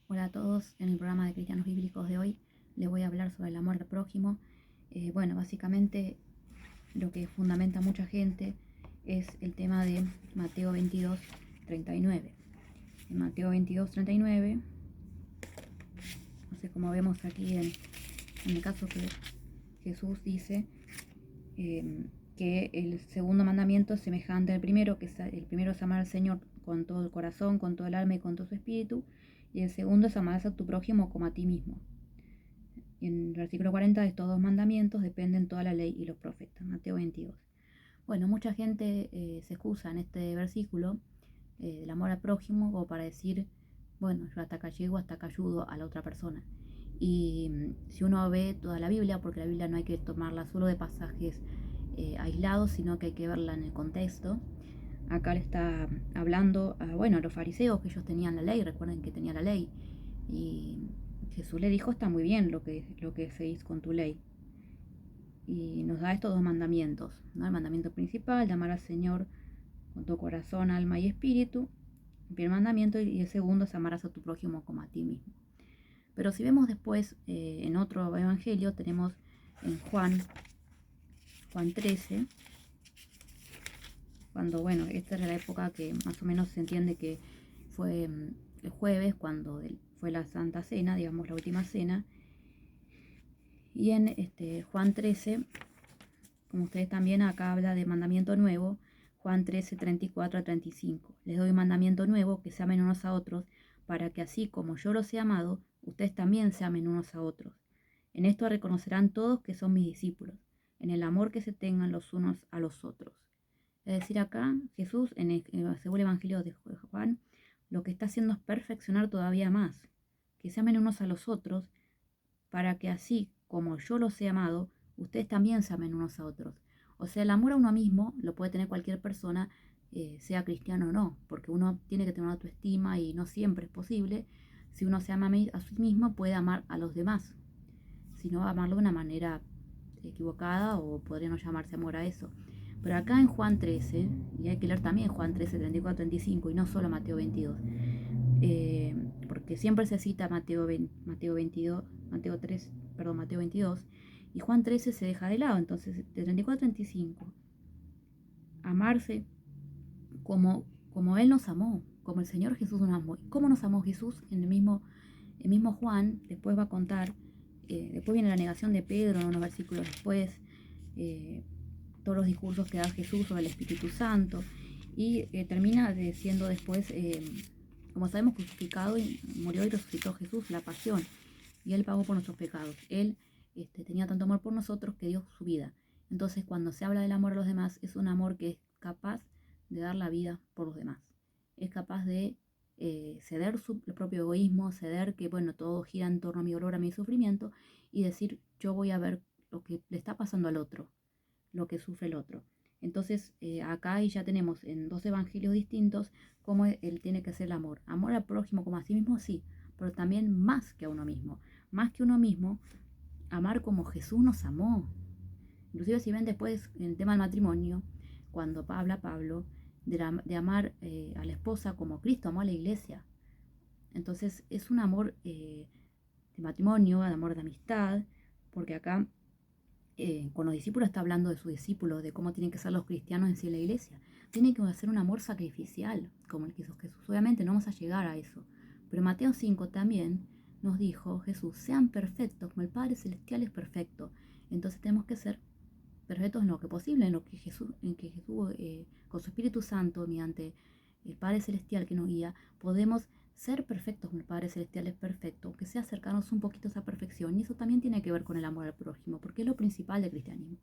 Hola a todos, en el programa de Cristianos Bíblicos de hoy les voy a hablar sobre el amor al prójimo. Básicamente lo que fundamenta a mucha gente es el tema de Mateo 22, 39. En Mateo 22, 39, no sé, como vemos aquí en el caso que Jesús dice que el segundo mandamiento es semejante al primero, que el primero es amar al Señor con todo el corazón, con todo el alma y con todo su espíritu, y el segundo es amar a tu prójimo como a ti mismo. Y en el versículo 40 de estos dos mandamientos dependen toda la ley y los profetas. Mateo 22. Bueno, mucha gente se excusa en este versículo del amor al prójimo como para decir, bueno, yo hasta acá llego, hasta acá ayudo a la otra persona. Y si uno ve toda la Biblia, porque la Biblia no hay que tomarla solo de pasajes aislados, sino que hay que verla en el contexto. Acá le está hablando a los fariseos, que ellos tenían la ley, recuerden que tenía la ley. Y Jesús le dijo, está muy bien lo que hacéis con tu ley. Y nos da estos dos mandamientos, ¿no? El mandamiento principal de amar al Señor con tu corazón, alma y espíritu, el primer mandamiento, y el segundo es amarás a tu prójimo como a ti mismo. Pero si vemos después en otro evangelio, tenemos en Juan 13, cuando, esta era la época que más o menos se entiende que fue el jueves, cuando fue la Santa Cena, digamos la última cena. Y en Juan 13, como ustedes también, acá habla de mandamiento nuevo, Juan 13, 34 a 35. Les doy un mandamiento nuevo, que se amen unos a otros, para que así como yo los he amado, ustedes también se amen unos a otros. En esto reconocerán todos que son mis discípulos, en el amor que se tengan los unos a los otros. Es decir, acá Jesús, en el segundo evangelio de Juan, lo que está haciendo es perfeccionar todavía más, que se amen unos a los otros, para que así como yo los he amado, ustedes también se amen unos a otros. O sea, el amor a uno mismo lo puede tener cualquier persona, sea cristiano o no, porque uno tiene que tener autoestima y no siempre es posible. Si uno se ama a sí mismo, puede amar a los demás. Si no, amarlo de una manera equivocada, o podría no llamarse amor a eso. Pero acá en Juan 13, y hay que leer también Juan 13, 34, 35, y no solo Mateo 22, porque siempre se cita Mateo 22, Mateo 3, perdón, Mateo 22, y Juan 13 se deja de lado. Entonces, de 34 a 35, amarse como Él nos amó, como el Señor Jesús nos amó. ¿Cómo nos amó Jesús? En el mismo Juan después va a contar, después viene la negación de Pedro, unos versículos después, todos los discursos que da Jesús sobre el Espíritu Santo, y termina siendo después, como sabemos, crucificado, y murió y resucitó Jesús, la pasión, y Él pagó por nuestros pecados. Él tenía tanto amor por nosotros que dio su vida. Entonces, cuando se habla del amor a los demás, es un amor que es capaz de dar la vida por los demás. Es capaz de ceder su propio egoísmo, ceder que, todo gira en torno a mi dolor, a mi sufrimiento, y decir, yo voy a ver lo que le está pasando al otro, lo que sufre el otro. Entonces, acá ya tenemos en dos evangelios distintos cómo él tiene que ser el amor. Amor al prójimo como a sí mismo, sí, pero también más que a uno mismo. Más que uno mismo, amar como Jesús nos amó. Inclusive si ven después en el tema del matrimonio, cuando habla Pablo de amar a la esposa como Cristo amó a la iglesia. Entonces es un amor de matrimonio, de amor de amistad, porque acá con los discípulos está hablando de sus discípulos, de cómo tienen que ser los cristianos en sí en la iglesia. Tiene que hacer un amor sacrificial, como el que hizo Jesús. Obviamente no vamos a llegar a eso, pero Mateo 5 también nos dijo Jesús, sean perfectos como el Padre Celestial es perfecto. Entonces tenemos que ser perfectos en lo que posible, en que Jesús, con su Espíritu Santo, mediante el Padre Celestial que nos guía, podemos ser perfectos como el Padre Celestial es perfecto, que sea acercarnos un poquito a esa perfección. Y eso también tiene que ver con el amor al prójimo, porque es lo principal del cristianismo.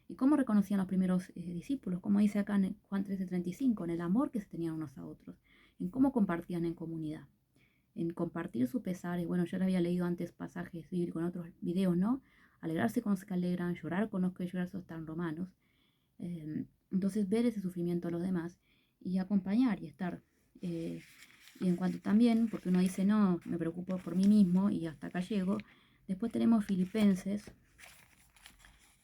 ¿Y cómo reconocían los primeros discípulos? Como dice acá en Juan 13:35, en el amor que se tenían unos a otros, en cómo compartían en comunidad, en compartir sus pesares. Bueno, yo le había leído antes pasajes bíblicos en otros videos, ¿no? Alegrarse con los que alegran, llorar con los que lloran, eso está en Romanos. Entonces, ver ese sufrimiento a los demás y acompañar y estar. Y en cuanto también, porque uno dice, no, me preocupo por mí mismo y hasta acá llego. Después tenemos Filipenses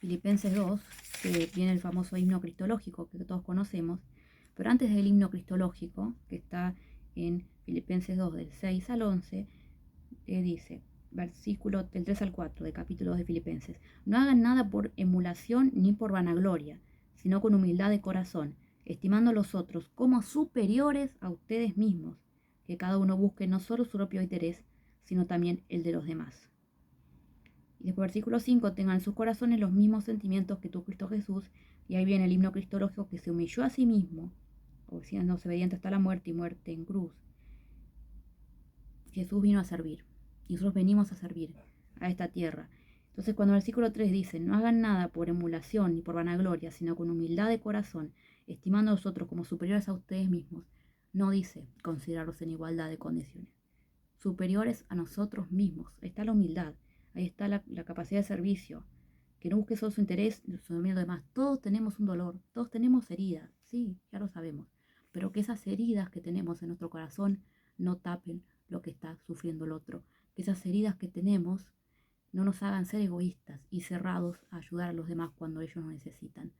2, que viene el famoso himno cristológico que todos conocemos. Pero antes del himno cristológico, que está en Filipenses 2, del 6 al 11, dice, versículo del 3 al 4 de capítulo 2 de Filipenses, no hagan nada por emulación ni por vanagloria, sino con humildad de corazón, estimando a los otros como superiores a ustedes mismos, que cada uno busque no solo su propio interés, sino también el de los demás. Y después versículo 5, tengan en sus corazones los mismos sentimientos que tuvo Cristo Jesús, y ahí viene el himno cristológico, que se humilló a sí mismo, siendo obediente hasta la muerte y muerte en cruz. Jesús vino a servir, y nosotros venimos a servir a esta tierra. Entonces cuando el versículo 3 dice, no hagan nada por emulación ni por vanagloria, sino con humildad de corazón, estimando a nosotros como superiores a ustedes mismos, no dice considerarlos en igualdad de condiciones, superiores a nosotros mismos. Ahí está la humildad, ahí está la capacidad de servicio, que no busque solo su interés, su dominio de demás. Todos tenemos un dolor, todos tenemos heridas, sí, ya lo sabemos, pero que esas heridas que tenemos en nuestro corazón no tapen lo que está sufriendo el otro, que esas heridas que tenemos no nos hagan ser egoístas y cerrados a ayudar a los demás cuando ellos lo necesitan.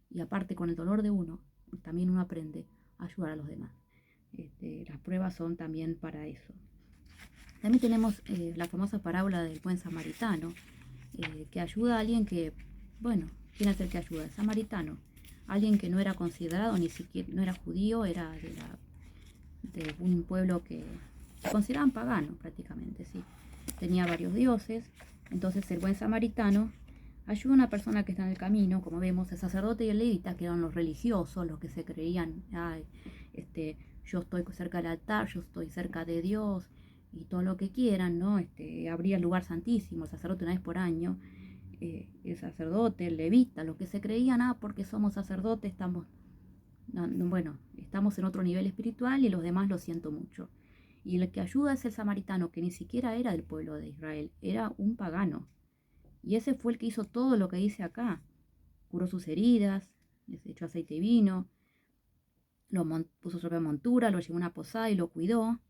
Y aparte, con el dolor de uno, también uno aprende a ayudar a los demás. Las pruebas son también para eso. También tenemos la famosa parábola del buen samaritano, que ayuda a alguien que, bueno, ¿quién es el que ayuda? El samaritano. Alguien que no era considerado, ni siquiera, no era judío, era de un pueblo que consideraban pagano prácticamente, ¿sí? Tenía varios dioses. Entonces el buen samaritano ayuda a una persona que está en el camino, como vemos, el sacerdote y el levita, que eran los religiosos, los que se creían, yo estoy cerca del altar, yo estoy cerca de Dios, y todo lo que quieran, ¿no? Abría el lugar santísimo, el sacerdote una vez por año, el sacerdote, el levita, los que se creían, porque somos sacerdotes, estamos en otro nivel espiritual y los demás lo siento mucho. Y el que ayuda es el samaritano, que ni siquiera era del pueblo de Israel, era un pagano. Y ese fue el que hizo todo lo que dice acá. Curó sus heridas, les echó aceite y vino, puso su propia montura, lo llevó a una posada y lo cuidó.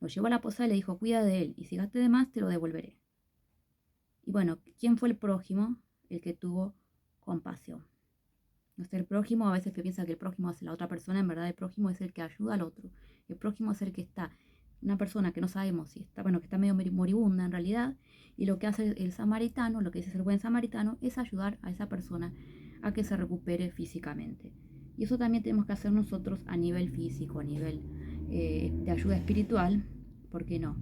Lo llevó a la posada y le dijo, cuida de él, y si gaste de más te lo devolveré. Y bueno, ¿quién fue el prójimo? El que tuvo compasión. No sé, el prójimo, a veces que piensa que el prójimo es la otra persona, en verdad el prójimo es el que ayuda al otro. El prójimo es el que está, una persona que no sabemos si está, que está medio moribunda en realidad, y lo que hace el samaritano, lo que dice el buen samaritano, es ayudar a esa persona a que se recupere físicamente. Y eso también tenemos que hacer nosotros a nivel físico, a nivel de ayuda espiritual, ¿por qué no?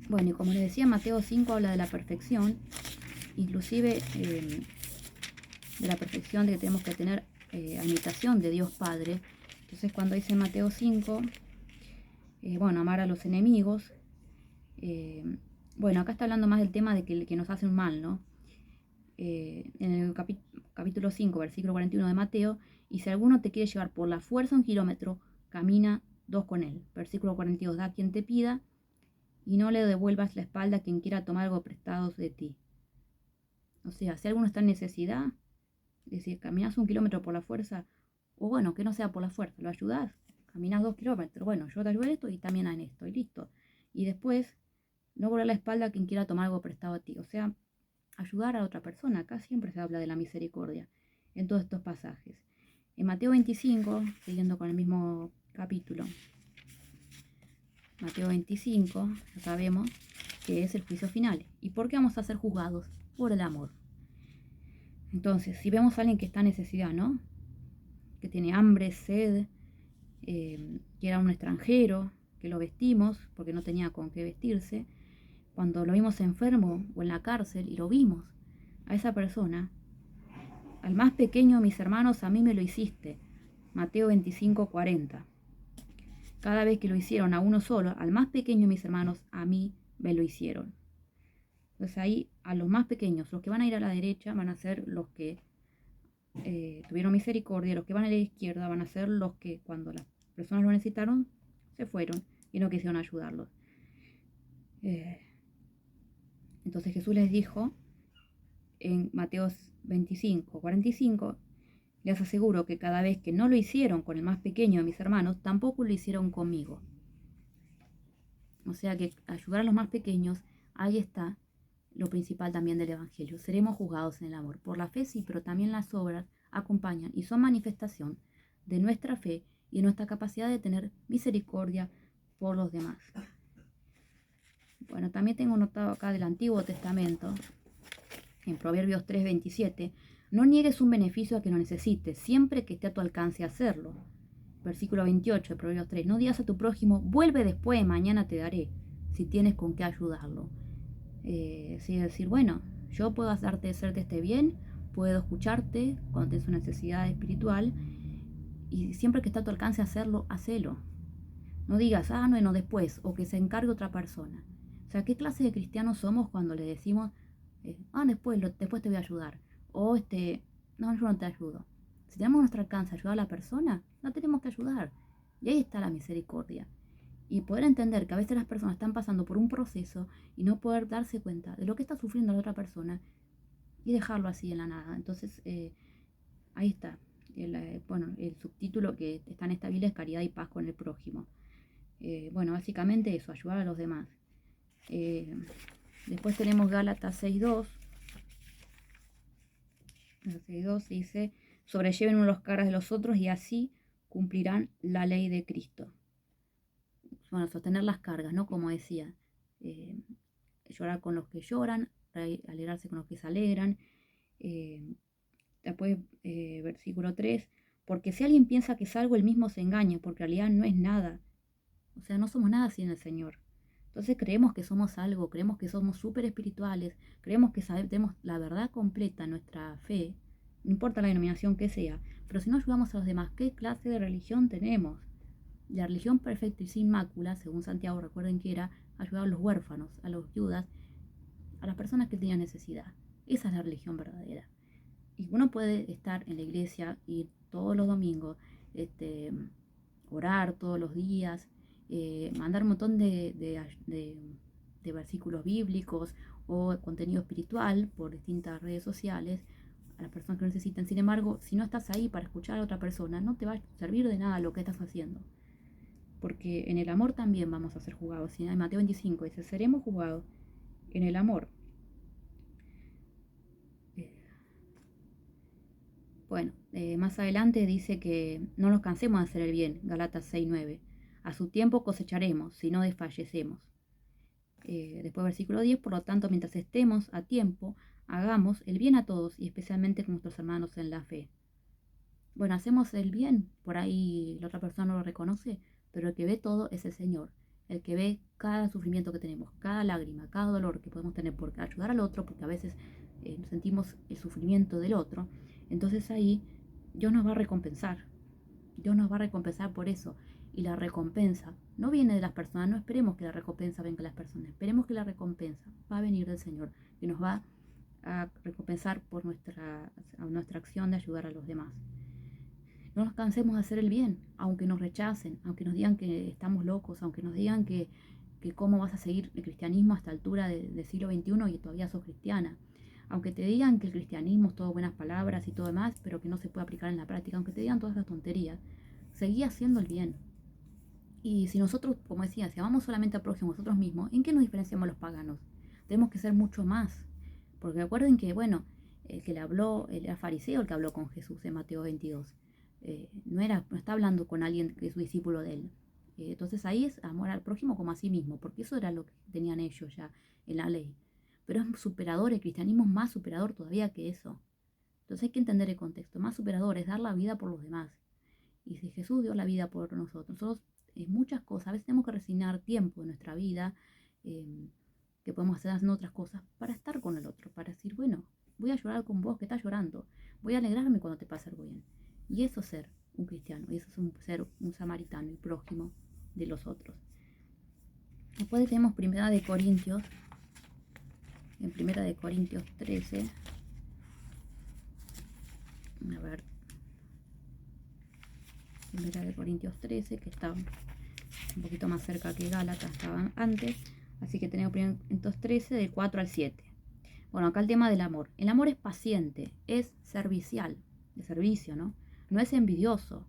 Bueno, y como les decía, Mateo 5 habla de la perfección, inclusive de la perfección de que tenemos que tener a imitación de Dios Padre. Entonces cuando dice Mateo 5, amar a los enemigos, acá está hablando más del tema de que nos hace un mal, ¿no? En el capítulo 5, versículo 41 de Mateo, y si alguno te quiere llevar por la fuerza 1 kilómetro, camina 2 con él. Versículo 42, da a quien te pida, y no le devuelvas la espalda a quien quiera tomar algo prestado de ti. O sea, si alguno está en necesidad, es decir, caminas 1 kilómetro por la fuerza, o bueno, que no sea por la fuerza, lo ayudás, caminas 2 kilómetros, bueno, yo te ayudo en esto y también en esto, y listo. Y después, no volver la espalda a quien quiera tomar algo prestado a ti. O sea, ayudar a otra persona. Acá siempre se habla de la misericordia en todos estos pasajes. En Mateo 25, siguiendo con el mismo capítulo, Mateo 25, ya sabemos que es el juicio final. ¿Y por qué vamos a ser juzgados? Por el amor. Entonces, si vemos a alguien que está en necesidad, ¿no? Que tiene hambre, sed, que era un extranjero, que lo vestimos porque no tenía con qué vestirse, cuando lo vimos enfermo o en la cárcel y lo vimos a esa persona, al más pequeño de mis hermanos a mí me lo hiciste. Mateo 25, 40. Cada vez que lo hicieron a uno solo, al más pequeño de mis hermanos, a mí me lo hicieron. Entonces ahí a los más pequeños, los que van a ir a la derecha van a ser los que tuvieron misericordia, los que van a la izquierda van a ser los que cuando las personas lo necesitaron se fueron y no quisieron ayudarlos. Entonces Jesús les dijo en Mateo 25, 45, les aseguro que cada vez que no lo hicieron con el más pequeño de mis hermanos, tampoco lo hicieron conmigo. O sea que ayudar a los más pequeños, ahí está lo principal también del Evangelio. Seremos juzgados en el amor. Por la fe sí, pero también las obras acompañan y son manifestación de nuestra fe y de nuestra capacidad de tener misericordia por los demás. Bueno, también tengo notado acá del Antiguo Testamento, en Proverbios 3:27, no niegues un beneficio a que no necesites, siempre que esté a tu alcance hacerlo. Versículo 28 de Proverbios 3, no digas a tu prójimo, vuelve después, mañana te daré, si tienes con qué ayudarlo. Sí, decir, bueno, yo puedo hacerte este bien, puedo escucharte cuando tienes una necesidad espiritual, y siempre que está a tu alcance hacerlo, hacelo. No digas, no, después, o que se encargue otra persona. O sea, ¿qué clase de cristianos somos cuando le decimos, después te voy a ayudar? O no, yo no te ayudo. Si tenemos nuestro alcance ayudar a la persona, no tenemos que ayudar. Y ahí está la misericordia. Y poder entender que a veces las personas están pasando por un proceso y no poder darse cuenta de lo que está sufriendo la otra persona y dejarlo así en la nada. Entonces, ahí está. El subtítulo que está en esta Biblia es Caridad y Paz con el prójimo. Básicamente eso, ayudar a los demás. Después tenemos Gálatas 6.2. 6.2 dice, sobrelleven unos los cargas de los otros y así cumplirán la ley de Cristo. Bueno, sostener las cargas, ¿no? Como decía, llorar con los que lloran, alegrarse con los que se alegran. Después, versículo 3, porque si alguien piensa que es algo, él mismo se engaña, porque en realidad no es nada. O sea, no somos nada sin el Señor. Entonces creemos que somos algo, creemos que somos súper espirituales, creemos que tenemos la verdad completa, nuestra fe, no importa la denominación que sea, pero si no ayudamos a los demás, ¿qué clase de religión tenemos? La religión perfecta y sin mácula, según Santiago, recuerden que era ayudar a los huérfanos, a los viudas, a las personas que tenían necesidad. Esa es la religión verdadera. Y uno puede estar en la iglesia y todos los domingos, orar todos los días, mandar un montón de versículos bíblicos o contenido espiritual por distintas redes sociales a las personas que lo necesitan. Sin embargo, si no estás ahí para escuchar a otra persona, no te va a servir de nada lo que estás haciendo. Porque en el amor también vamos a ser juzgados. En Mateo 25 dice, seremos juzgados en el amor. Más adelante dice que no nos cansemos de hacer el bien, Galatas 6.9. A su tiempo cosecharemos, si no desfallecemos. Después versículo 10, por lo tanto, mientras estemos a tiempo, hagamos el bien a todos y especialmente con nuestros hermanos en la fe. Bueno, hacemos el bien, por ahí la otra persona no lo reconoce, pero el que ve todo es el Señor. El que ve cada sufrimiento que tenemos, cada lágrima, cada dolor que podemos tener por ayudar al otro, porque a veces sentimos el sufrimiento del otro. Entonces ahí Dios nos va a recompensar. Dios nos va a recompensar por eso. Y la recompensa no viene de las personas. No esperemos que la recompensa venga de las personas. Esperemos que la recompensa va a venir del Señor, que nos va a recompensar por nuestra acción de ayudar a los demás. No nos cansemos de hacer el bien, aunque nos rechacen, aunque nos digan que estamos locos, aunque nos digan que cómo vas a seguir el cristianismo a esta altura del siglo XXI y todavía sos cristiana. Aunque te digan que el cristianismo es todo buenas palabras y todo demás, pero que no se puede aplicar en la práctica, aunque te digan todas esas tonterías, seguí haciendo el bien. Y si nosotros, como decía, si amamos solamente al prójimo, nosotros mismos, ¿en qué nos diferenciamos los paganos? Tenemos que ser mucho más. Porque recuerden que, el que le habló, era fariseo el que habló con Jesús en Mateo 22. No está hablando con alguien que es su discípulo de él. Entonces ahí es amor al prójimo como a sí mismo, porque eso era lo que tenían ellos ya en la ley. Pero es superador, el cristianismo es más superador todavía que eso. Entonces hay que entender el contexto. Más superador es dar la vida por los demás. Y si Jesús dio la vida por nosotros muchas cosas, a veces tenemos que resignar tiempo en nuestra vida, que podemos hacer haciendo otras cosas para estar con el otro, para decir, bueno, voy a llorar con vos que estás llorando, voy a alegrarme cuando te pasa algo bien. Y eso es ser un cristiano, y eso es ser un samaritano y prójimo de los otros. Después tenemos Primera de Corintios, en Primera de Corintios 13, a ver, Primera de Corintios 13, que está un poquito más cerca que Gálatas, estaban antes, así que tenemos Corintios 13, del 4 al 7. Bueno, acá el tema del amor. El amor es paciente, es servicial, de servicio, ¿no? No es envidioso,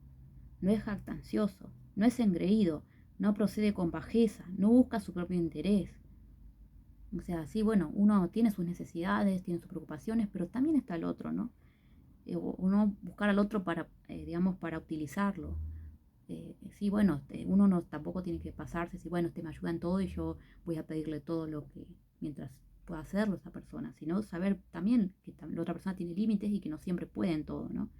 no es jactancioso, no es engreído, no procede con bajeza, no busca su propio interés. O sea, sí, bueno, uno tiene sus necesidades, tiene sus preocupaciones, pero también está el otro, ¿no? Uno buscar al otro para, para utilizarlo. sí, bueno, uno no tampoco tiene que pasarse, si bueno, me ayuda en todo y yo voy a pedirle todo lo que, mientras pueda hacerlo esa persona, sino saber también que la otra persona tiene límites y que no siempre puede en todo, ¿no?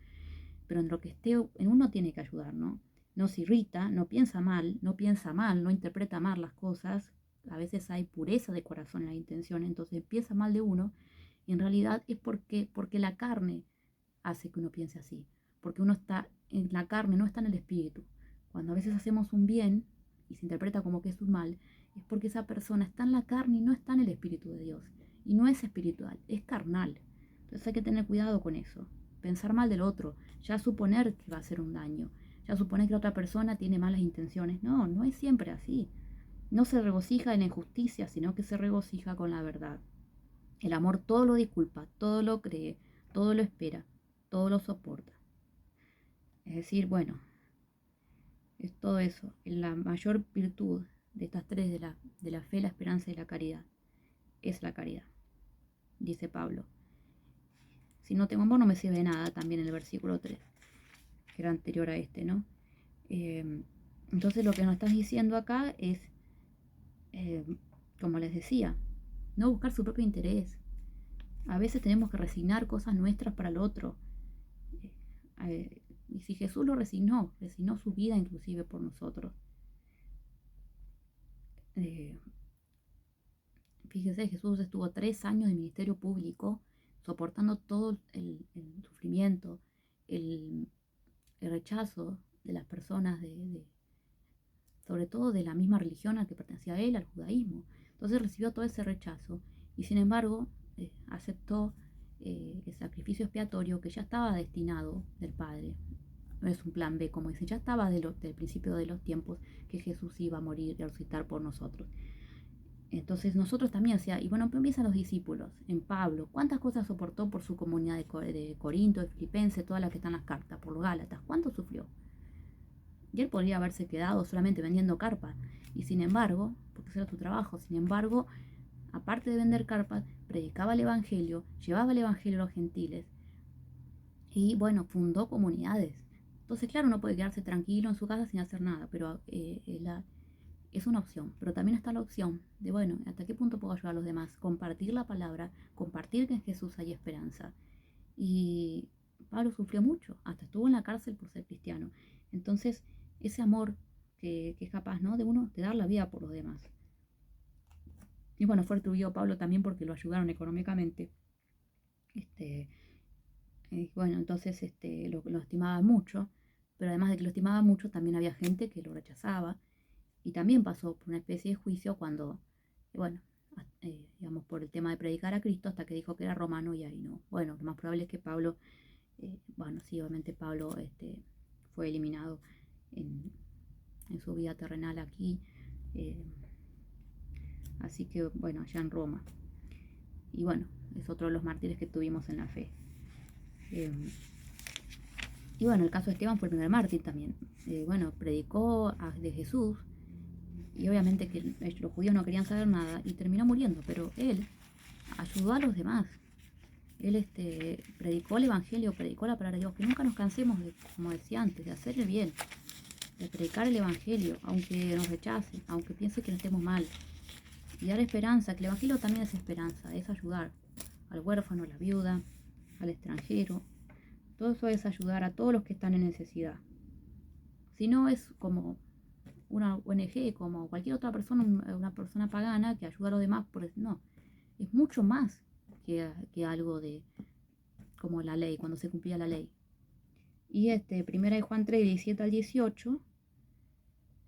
Pero en lo que esté, en uno tiene que ayudar, ¿no? No se irrita, no piensa mal, no interpreta mal las cosas. A veces hay pureza de corazón en la intención, entonces piensa mal de uno y en realidad es porque la carne hace que uno piense así, porque uno está en la carne, no está en el espíritu. Cuando a veces hacemos un bien y se interpreta como que es un mal, es porque esa persona está en la carne y no está en el espíritu de Dios. Y no es espiritual, es carnal. Entonces hay que tener cuidado con eso. Pensar mal del otro, ya suponer que va a hacer un daño, ya suponer que la otra persona tiene malas intenciones. No, no es siempre así. No se regocija en la injusticia, sino que se regocija con la verdad. El amor todo lo disculpa, todo lo cree, todo lo espera, todo lo soporta. Es decir, bueno, es todo eso. La mayor virtud de estas tres, de la fe, la esperanza y la caridad, es la caridad, dice Pablo. Si no tengo amor no me sirve de nada, también en el versículo 3, que era anterior a este, ¿no? Entonces lo que nos estás diciendo acá es, eh, como les decía, no buscar su propio interés. A veces tenemos que resignar cosas nuestras para el otro. Y si Jesús lo resignó su vida inclusive por nosotros. Fíjese, Jesús estuvo 3 años de ministerio público soportando todo el sufrimiento, el, el rechazo de las personas, sobre todo de la misma religión a la que pertenecía él, al judaísmo. Entonces recibió todo ese rechazo y sin embargo aceptó el sacrificio expiatorio que ya estaba destinado del Padre. No es un plan B, como dice, ya estaba del principio de los tiempos que Jesús iba a morir y a resucitar por nosotros. Entonces nosotros también, o sea, y bueno, empiezan los discípulos, en Pablo, ¿cuántas cosas soportó por su comunidad de Corinto, de Filipenses, todas las que están en las cartas, por los Gálatas? ¿Cuánto sufrió? Y él podría haberse quedado solamente vendiendo carpas. Y sin embargo, porque ese era su trabajo, sin embargo, aparte de vender carpas, predicaba el Evangelio, llevaba el Evangelio a los gentiles y bueno, fundó comunidades. Entonces, claro, no puede quedarse tranquilo en su casa sin hacer nada, pero es una opción. Pero también está la opción de, bueno, ¿hasta qué punto puedo ayudar a los demás? Compartir la palabra, compartir que en Jesús hay esperanza. Y Pablo sufrió mucho, hasta estuvo en la cárcel por ser cristiano. Entonces, ese amor que es capaz, ¿no?, de uno de dar la vida por los demás. Y bueno, fue atribuido a Pablo también porque lo ayudaron económicamente. Bueno, entonces lo estimaba mucho, pero además de que lo estimaba mucho, también había gente que lo rechazaba y también pasó por una especie de juicio cuando, bueno, digamos, por el tema de predicar a Cristo hasta que dijo que era romano y ahí no. Bueno, lo más probable es que Pablo, bueno, sí, obviamente Pablo fue eliminado en su vida terrenal aquí, eh, así que bueno, allá en Roma. Y bueno, es otro de los mártires que tuvimos en la fe. Y bueno, el caso de Esteban fue el primer mártir también. Bueno, predicó de Jesús y obviamente que los judíos no querían saber nada y terminó muriendo, pero él ayudó a los demás. Él predicó el Evangelio, predicó la palabra de Dios, que nunca nos cansemos, como decía antes, de hacer el bien, de predicar el Evangelio, aunque nos rechacen, aunque piense que no estemos mal. Y dar esperanza, que el Evangelio también es esperanza, es ayudar al huérfano, a la viuda, al extranjero. Todo eso es ayudar a todos los que están en necesidad. Si no, es como una ONG, como cualquier otra persona, una persona pagana que ayuda a los demás. No, es mucho más que algo de como la ley, cuando se cumplía la ley. Y primera de Juan 3, 17 al 18,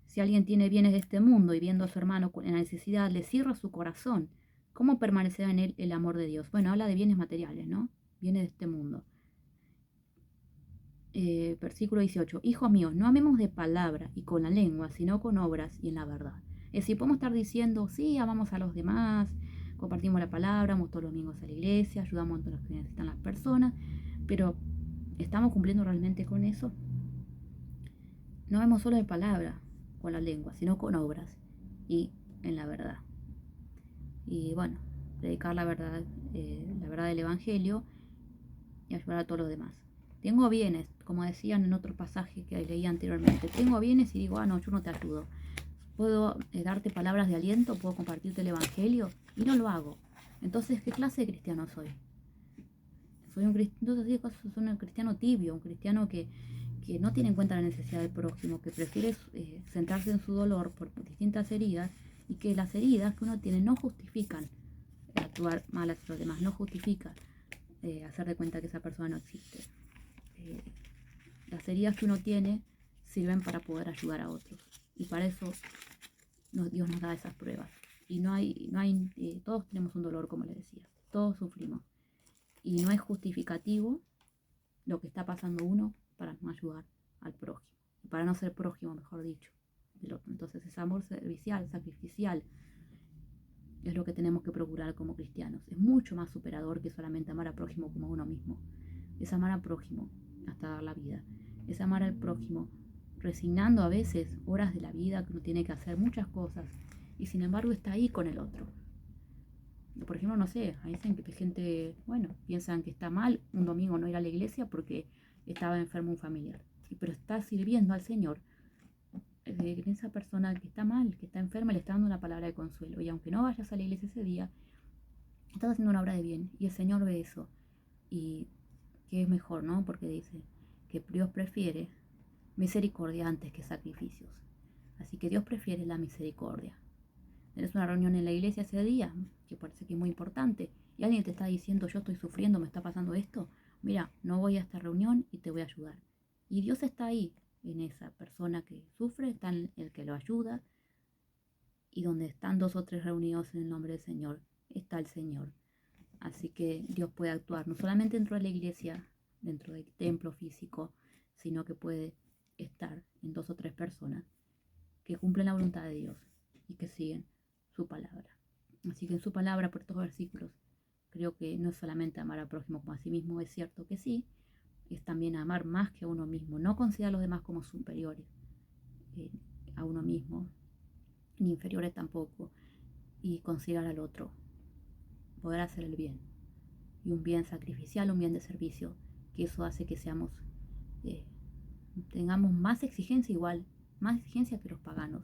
si alguien tiene bienes de este mundo y viendo a su hermano en la necesidad le cierra su corazón, ¿cómo permanecerá en él el amor de Dios? Bueno, habla de bienes materiales, ¿no? Bienes de este mundo. Versículo 18, hijos míos, no amemos de palabra y con la lengua, sino con obras y en la verdad. Es decir, podemos estar diciendo, sí, amamos a los demás, compartimos la palabra, vamos todos los domingos a la iglesia, ayudamos a los que necesitan las personas, pero ¿estamos cumpliendo realmente con eso? No amemos solo de palabra, con la lengua, sino con obras y en la verdad. Y bueno, predicar la verdad del Evangelio y ayudar a todos los demás. Tengo bienes, como decían en otro pasaje que leí anteriormente. Tengo bienes y digo, no, yo no te ayudo. Puedo darte palabras de aliento, puedo compartirte el evangelio y no lo hago. Entonces, ¿qué clase de cristiano soy? Soy un cristiano tibio, un cristiano que no tiene en cuenta la necesidad del prójimo, que prefiere centrarse en su dolor por distintas heridas, y que las heridas que uno tiene no justifican actuar mal hacia los demás, no justifica hacer de cuenta que esa persona no existe. Las heridas que uno tiene sirven para poder ayudar a otros, y para eso Dios nos da esas pruebas. Y todos tenemos un dolor, como les decía, todos sufrimos, y no es justificativo lo que está pasando uno para no ayudar al prójimo, para no ser prójimo, mejor dicho, del otro. Entonces ese amor servicial, sacrificial, es lo que tenemos que procurar como cristianos. Es mucho más superador que solamente amar al prójimo como a uno mismo. Es amar al prójimo hasta dar la vida. Es amar al prójimo resignando a veces horas de la vida que uno tiene que hacer muchas cosas, y sin embargo está ahí con el otro. Por ejemplo, no sé, ahí dicen que gente, piensan que está mal un domingo no ir a la iglesia porque estaba enfermo un familiar. Pero está sirviendo al Señor. Esa persona que está mal, que está enferma, le está dando una palabra de consuelo. Y aunque no vayas a la iglesia ese día, estás haciendo una obra de bien. Y el Señor ve eso. Y que es mejor, ¿no? Porque dice que Dios prefiere misericordia antes que sacrificios. Así que Dios prefiere la misericordia. Tenés una reunión en la iglesia ese día, que parece que es muy importante, y alguien te está diciendo, yo estoy sufriendo, me está pasando esto, mira, no voy a esta reunión y te voy a ayudar. Y Dios está ahí, en esa persona que sufre, está en el que lo ayuda, y donde están dos o tres reunidos en el nombre del Señor, está el Señor. Así que Dios puede actuar no solamente dentro de la iglesia, dentro del templo físico, sino que puede estar en dos o tres personas que cumplen la voluntad de Dios y que siguen su palabra. Así que en su palabra, por estos versículos, creo que no es solamente amar al prójimo como a sí mismo, es cierto que sí, es también amar más que a uno mismo, no considerar a los demás como superiores a uno mismo, ni inferiores tampoco, y considerar al otro, poder hacer el bien, y un bien sacrificial, un bien de servicio, que eso hace que tengamos más exigencia igual, más exigencia que los paganos,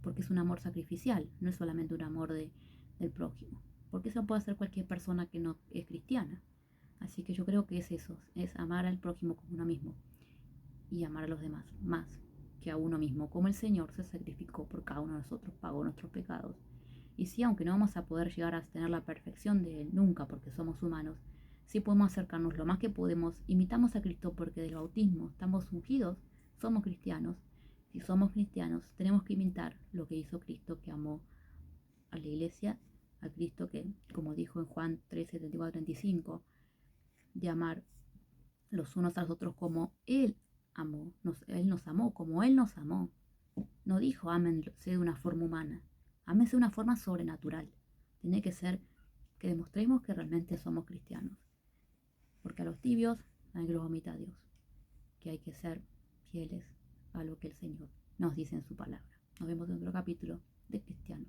porque es un amor sacrificial, no es solamente un amor del prójimo, porque eso puede hacer cualquier persona que no es cristiana. Así que yo creo que es eso, es amar al prójimo como uno mismo y amar a los demás más que a uno mismo, como el Señor se sacrificó por cada uno de nosotros, pagó nuestros pecados. Y sí, aunque no vamos a poder llegar a tener la perfección de Él nunca, porque somos humanos, sí podemos acercarnos lo más que podemos, imitamos a Cristo porque del bautismo estamos ungidos, somos cristianos. Si somos cristianos, tenemos que imitar lo que hizo Cristo, que amó a la iglesia, a Cristo que, como dijo en Juan 13, 34-35, de amar los unos a los otros como Él amó, Él nos amó, como Él nos amó. No dijo ámense de una forma humana, ámense de una forma sobrenatural. Tiene que ser que demostremos que realmente somos cristianos. Porque a los tibios hay que los vomita Dios, que hay que ser fieles a lo que el Señor nos dice en su palabra. Nos vemos en otro capítulo de Cristianos.